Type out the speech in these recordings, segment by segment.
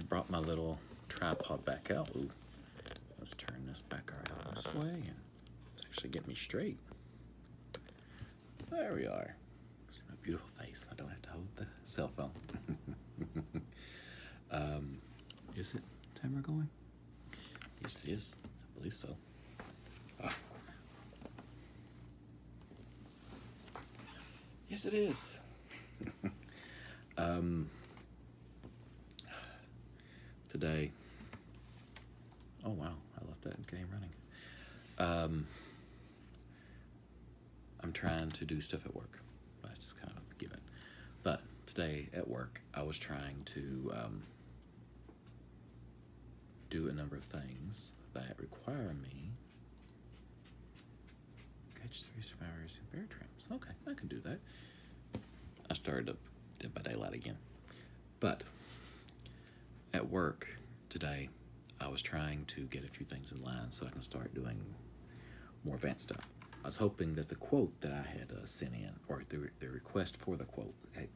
finally brought my little tripod back out. Ooh, let's turn this back out this way and it's actually getting me straight. There we are. It's my beautiful face. I don't have to hold the cell phone. Is it timer going? Yes, it is. I believe so. Ah. Yes, it is. Today. Oh wow, I left that game running. I'm trying to do stuff at work. That's kind of a given. But today at work, I was trying to do a number of things that require me catch 3 survivors in bear traps. Okay, I can do that. I started up Dead by Daylight again. But at work today, I was trying to get a few things in line so I can start doing more advanced stuff. I was hoping that the quote that I had sent in, or the request for the quote, had,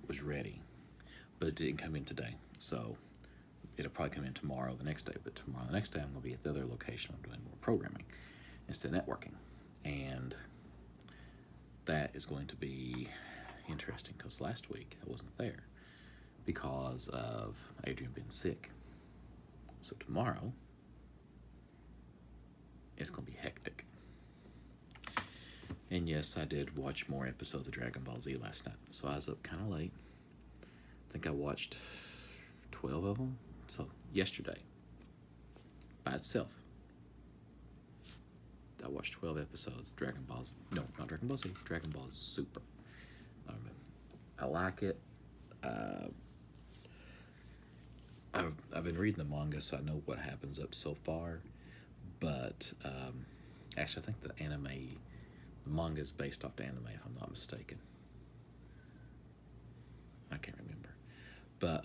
was ready, but it didn't come in today. So it'll probably come in tomorrow, the next day. But tomorrow, the next day, I'm going to be at the other location. I'm doing more programming instead of networking, and that is going to be interesting because last week I wasn't there because of Adrian being sick. So tomorrow, it's going to be hectic. And yes, I did watch more episodes of Dragon Ball Z last night. So I was up kind of late. I think I watched 12 of them. So yesterday, by itself, I watched 12 episodes of Dragon Ball Z. No, not Dragon Ball Z. Dragon Ball Super. I like it. I've been reading the manga, so I know what happens up so far. But actually, I think the manga is based off the anime, if I'm not mistaken. I can't remember. But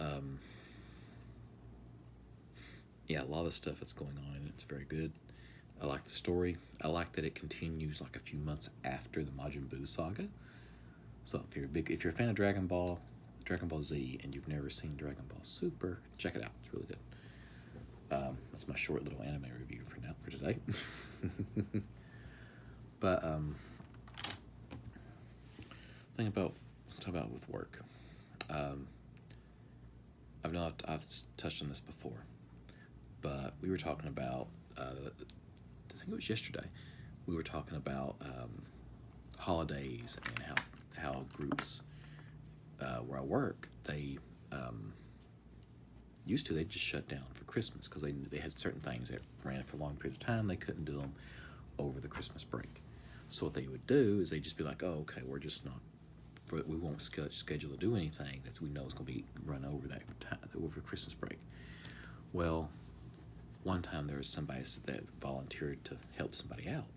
yeah, a lot of stuff that's going on, and it's very good. I like the story. I like that it continues like a few months after the Majin Buu saga. So if you're a fan of Dragon Ball Z, and you've never seen Dragon Ball Super, check it out. It's really good. That's my short little anime review for today. But let's talk about with work. I've touched on this before, but we were talking about I think it was yesterday. We were talking about holidays and how groups where I work, they used to, they just shut down for Christmas because they had certain things that ran for long periods of time. They couldn't do them over the Christmas break. So what they would do is they'd just be like, oh, okay, we're just not, we won't schedule to do anything that we know is going to be run over that time, over Christmas break. Well, one time there was somebody that volunteered to help somebody out.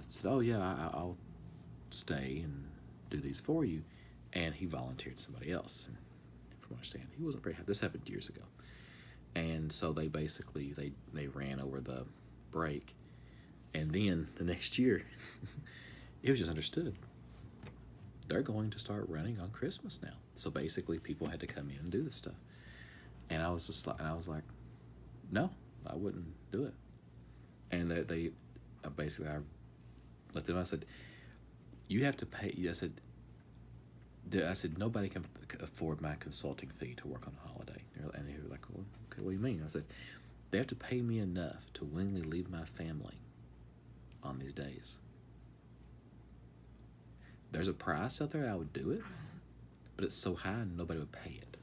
Said, oh yeah, I'll stay and do these for you. And he volunteered somebody else. And from what I understand, he wasn't very happy. This happened years ago. And so they basically, they ran over the break. And then the next year, it was just understood. They're going to start running on Christmas now. So basically people had to come in and do this stuff. And I was like, no, I wouldn't do it. And they basically, I let them, I said, you have to pay. I said, nobody can afford my consulting fee to work on a holiday. And they were like, well, okay, what do you mean? I said, they have to pay me enough to willingly leave my family on these days. There's a price out there, I would do it, but it's so high nobody would pay it.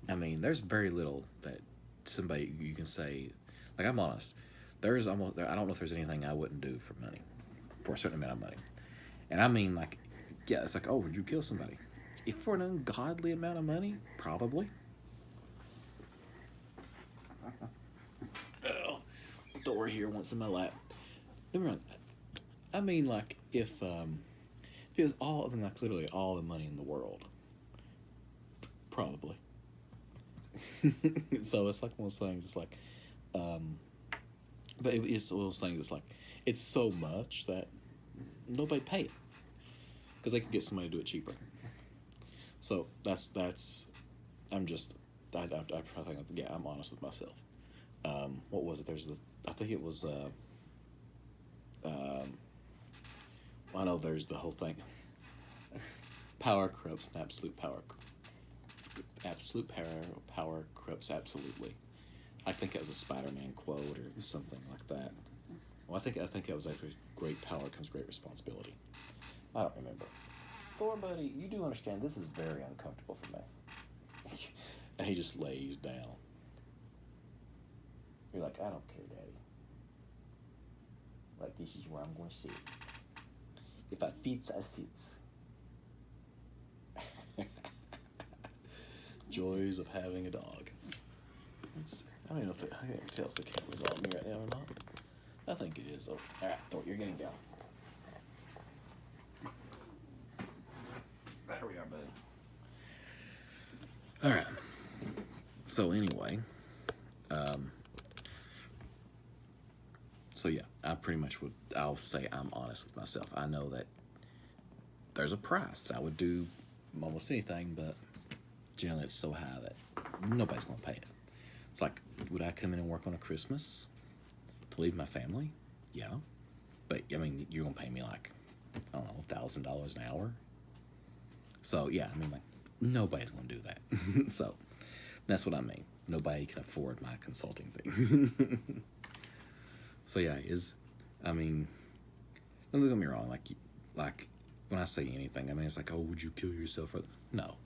I mean, there's very little that somebody you can say, like, I'm honest, I don't know if there's anything I wouldn't do for money, for a certain amount of money. And I mean, like, yeah, it's like, oh, would you kill somebody? If for an ungodly amount of money, probably. Oh, Thor here wants in my lap. I mean, like, if it was like literally all the money in the world, probably. So it's like one of those things. It's like, but it's one of those things. It's like, it's so much that nobody pay it. because they could get somebody to do it cheaper. So that's I'm just I probably yeah, I'm honest with myself. What was it? I think it was I know there's the whole thing. Power corrupts, and absolute power corrupts absolutely. I think it was a Spider-Man quote or something like that. Well, I think it was actually great power comes great responsibility. I don't remember. Thor, buddy, you do understand this is very uncomfortable for me. And he just lays down. You're like, I don't care, Daddy. Like, this is where I'm going to sit. If I fits, I sits. Joys of having a dog. I don't know if I can't tell if the camera's on me right now or not. I think it is. Oh, all right, Thor, you're getting down. There we are, buddy. All right. So anyway, so yeah, I'll say I'm honest with myself. I know that there's a price. I would do almost anything, but generally it's so high that nobody's going to pay it. It's like, would I come in and work on a Christmas to leave my family? Yeah. But, I mean, you're going to pay me like, I don't know, $1,000 an hour? So, yeah, I mean, like, nobody's going to do that. So, that's what I mean. Nobody can afford my consulting fee. So, yeah, don't get me wrong, like, when I say anything, I mean, it's like, oh, would you kill yourself? No,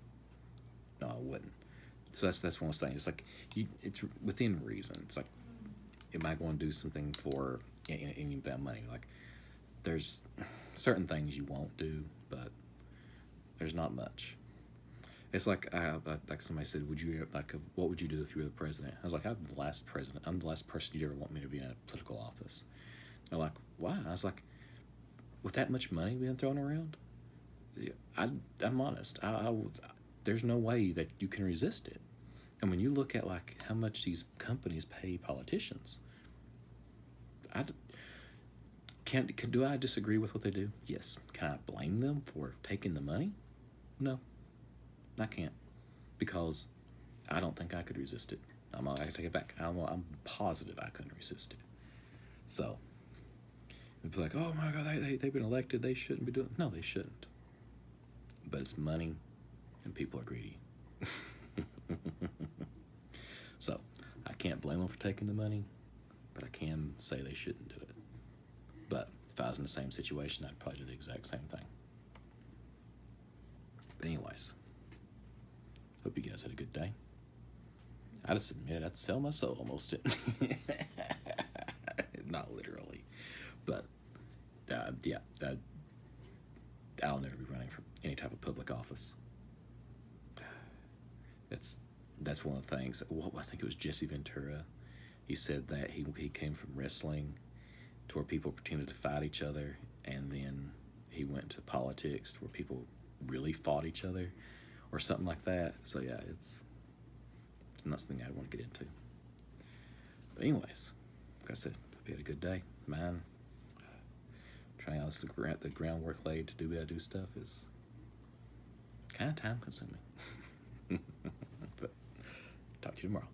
I wouldn't. So that's one of those things. It's like, it's within reason. It's like, am I going to do something for any of that money? Like, there's certain things you won't do, but there's not much. It's like somebody said, what would you do if you were the president? I was like, I'm the last president. I'm the last person you'd ever want me to be in a political office. They're like, why? I was like, with that much money being thrown around, I'm honest. There's no way that you can resist it. And when you look at like how much these companies pay politicians, do I disagree with what they do? Yes. Can I blame them for taking the money? No, I can't, because I don't think I could resist it. I take it back. I'm positive I couldn't resist it. So it'd be like, oh my God, they've been elected. They shouldn't be doing it. No, they shouldn't. But it's money, and people are greedy. So I can't blame them for taking the money, but I can say they shouldn't do it. But if I was in the same situation, I'd probably do the exact same thing. But anyways, hope you guys had a good day. I just admitted I'd sell my soul almost. Not literally, but yeah, I'll never be running for any type of public office. That's one of the things. Well, I think it was Jesse Ventura. He said that he came from wrestling to where people pretended to fight each other, and then he went to politics to where people really fought each other or something like that. So yeah, it's not something I'd want to get into. But anyways, like I said, hope you had a good day. Mine, trying out the groundwork laid to do what I do stuff is kind of time consuming. But talk to you tomorrow.